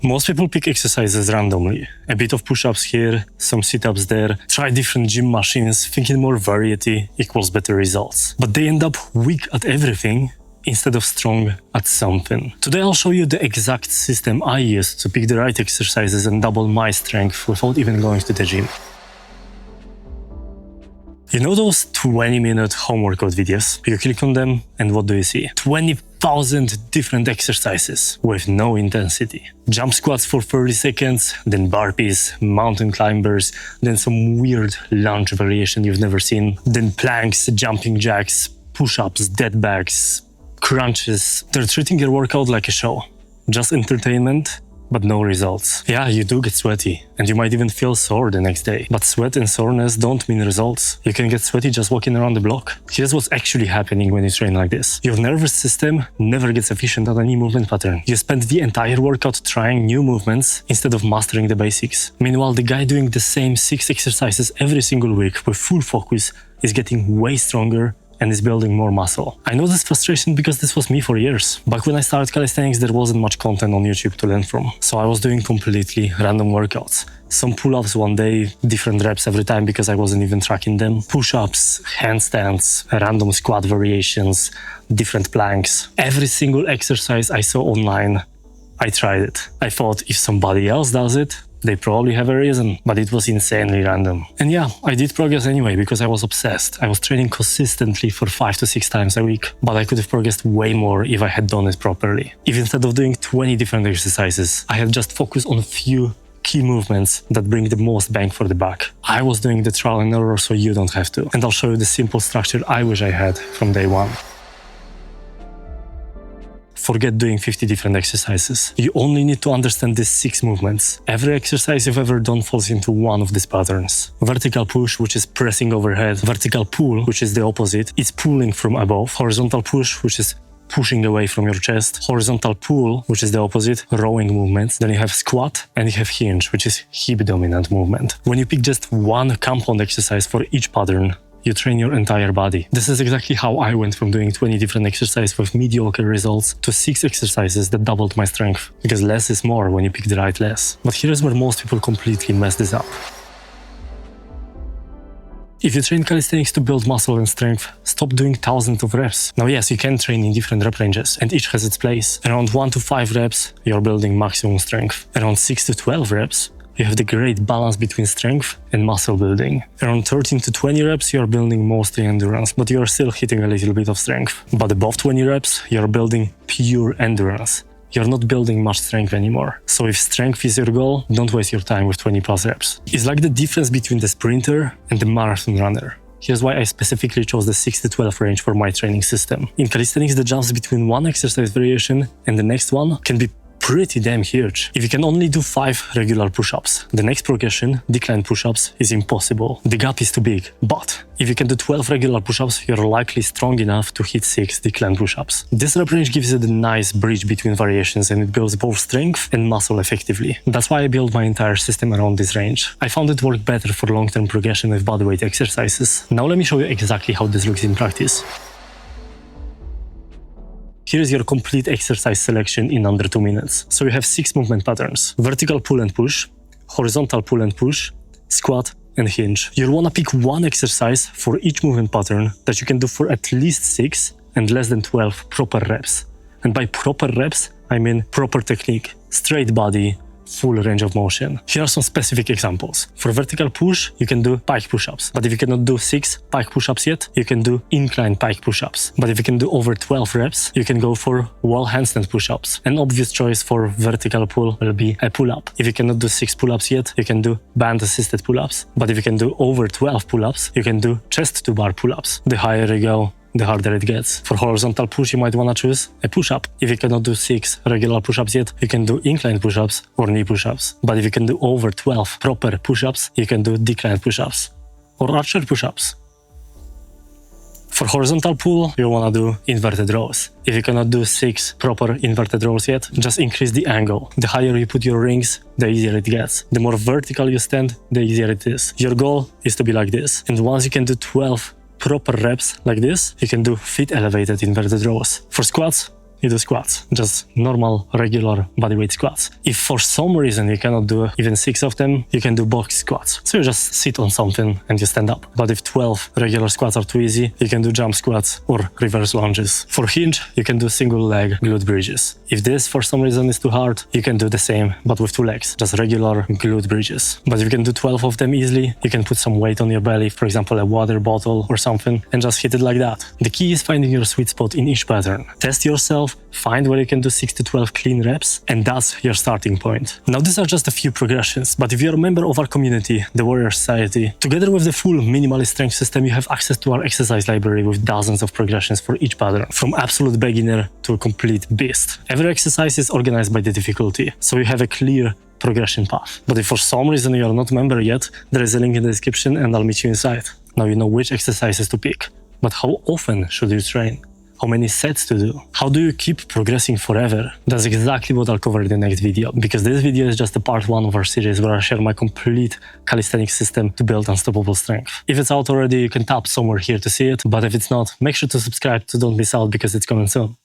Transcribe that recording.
Most people pick exercises randomly. A bit of push-ups here, some sit-ups there, try different gym machines, thinking more variety equals better results. But they end up weak at everything instead of strong at something. Today I'll show you the exact system I used to pick the right exercises and double my strength without even going to the gym. You know those 20-minute home workout videos? You click on them and what do you see? 20,000 different exercises with no intensity. Jump squats for 30 seconds, then burpees, mountain climbers, then some weird lunge variation you've never seen, then planks, jumping jacks, push-ups, dead bags, crunches. They're treating your workout like a show. Just entertainment, but no results. Yeah, you do get sweaty, and you might even feel sore the next day. But sweat and soreness don't mean results. You can get sweaty just walking around the block. Here's what's actually happening when you train like this. Your nervous system never gets efficient at any movement pattern. You spend the entire workout trying new movements instead of mastering the basics. Meanwhile, the guy doing the same 6 exercises every single week with full focus is getting way stronger and is building more muscle. I know this frustration because this was me for years. Back when I started calisthenics, there wasn't much content on YouTube to learn from. So I was doing completely random workouts. Some pull-ups one day, different reps every time because I wasn't even tracking them. Push-ups, handstands, random squat variations, different planks. Every single exercise I saw online, I tried it. I thought if somebody else does it, they probably have a reason, but it was insanely random. And yeah, I did progress anyway because I was obsessed. I was training consistently for 5 to 6 times a week, but I could have progressed way more if I had done it properly. If instead of doing 20 different exercises, I had just focused on a few key movements that bring the most bang for the buck. I was doing the trial and error so you don't have to. And I'll show you the simple structure I wish I had from day one. Forget doing 50 different exercises. You only need to understand these 6 movements. Every exercise you've ever done falls into one of these patterns. Vertical push, which is pressing overhead. Vertical pull, which is the opposite. It's pulling from above. Horizontal push, which is pushing away from your chest. Horizontal pull, which is the opposite, rowing movements. Then you have squat and you have hinge, which is hip dominant movement. When you pick just one compound exercise for each pattern, you train your entire body. This is exactly how I went from doing 20 different exercises with mediocre results to 6 exercises that doubled my strength. Because less is more when you pick the right less. But here's where most people completely mess this up. If you train calisthenics to build muscle and strength, stop doing thousands of reps. Now yes, you can train in different rep ranges, and each has its place. Around 1 to 5 reps, you're building maximum strength. Around 6 to 12 reps, you have the great balance between strength and muscle building. Around 13 to 20 reps, you are building mostly endurance, but you are still hitting a little bit of strength. But above 20 reps, you are building pure endurance. You're not building much strength anymore. So if strength is your goal, don't waste your time with 20 plus reps. It's like the difference between the sprinter and the marathon runner. Here's why I specifically chose the 6 to 12 range for my training system. In calisthenics, the jumps between one exercise variation and the next one can be pretty damn huge. If you can only do 5 regular push-ups, the next progression, decline push-ups, is impossible. The gap is too big. But if you can do 12 regular push-ups, you're likely strong enough to hit 6 decline push-ups. This rep range gives you the nice bridge between variations and it builds both strength and muscle effectively. That's why I built my entire system around this range. I found it worked better for long-term progression with bodyweight exercises. Now let me show you exactly how this looks in practice. Here is your complete exercise selection in under 2 minutes. So you have 6 movement patterns: vertical pull and push, horizontal pull and push, squat, and hinge. You'll want to pick one exercise for each movement pattern that you can do for at least 6 and less than 12 proper reps. And by proper reps, I mean proper technique, straight body, full range of motion. Here are some specific examples. For vertical push, you can do pike push-ups. But if you cannot do 6 pike push-ups yet, you can do incline pike push-ups. But if you can do over 12 reps, you can go for wall handstand push-ups. An obvious choice for vertical pull will be a pull-up. If you cannot do 6 pull-ups yet, you can do band-assisted pull-ups. But if you can do over 12 pull-ups, you can do chest-to-bar pull-ups. The higher you go, the harder it gets. For horizontal push, you might want to choose a push-up. If you cannot do 6 regular push-ups yet, you can do incline push-ups or knee push-ups. But if you can do over 12 proper push-ups, you can do decline push-ups or archer push-ups. For horizontal pull, you want to do inverted rows. If you cannot do 6 proper inverted rows yet, just increase the angle. The higher you put your rings, the easier it gets. The more vertical you stand, the easier it is. Your goal is to be like this. And once you can do 12 proper reps like this, you can do feet elevated inverted rows. For squats, you do squats, just normal, regular bodyweight squats. If for some reason you cannot do even 6 of them, you can do box squats. So you just sit on something and you stand up. But if 12 regular squats are too easy, you can do jump squats or reverse lunges. For hinge, you can do single leg glute bridges. If this for some reason is too hard, you can do the same, but with 2 legs, just regular glute bridges. But if you can do 12 of them easily, you can put some weight on your belly, for example, a water bottle or something, and just hit it like that. The key is finding your sweet spot in each pattern. Test yourself, find where you can do 6 to 12 clean reps, and that's your starting point. Now, these are just a few progressions, but if you're a member of our community, the Warrior Society, together with the full minimalist strength system, you have access to our exercise library with dozens of progressions for each pattern, from absolute beginner to a complete beast. Every exercise is organized by the difficulty, so you have a clear progression path. But if for some reason you are not a member yet, there is a link in the description and I'll meet you inside. Now you know which exercises to pick. But how often should you train? How many sets to do? How do you keep progressing forever? That's exactly what I'll cover in the next video, because this video is just a part 1 of our series where I share my complete calisthenics system to build unstoppable strength. If it's out already, you can tap somewhere here to see it, but if it's not, make sure to subscribe to don't miss out because it's coming soon.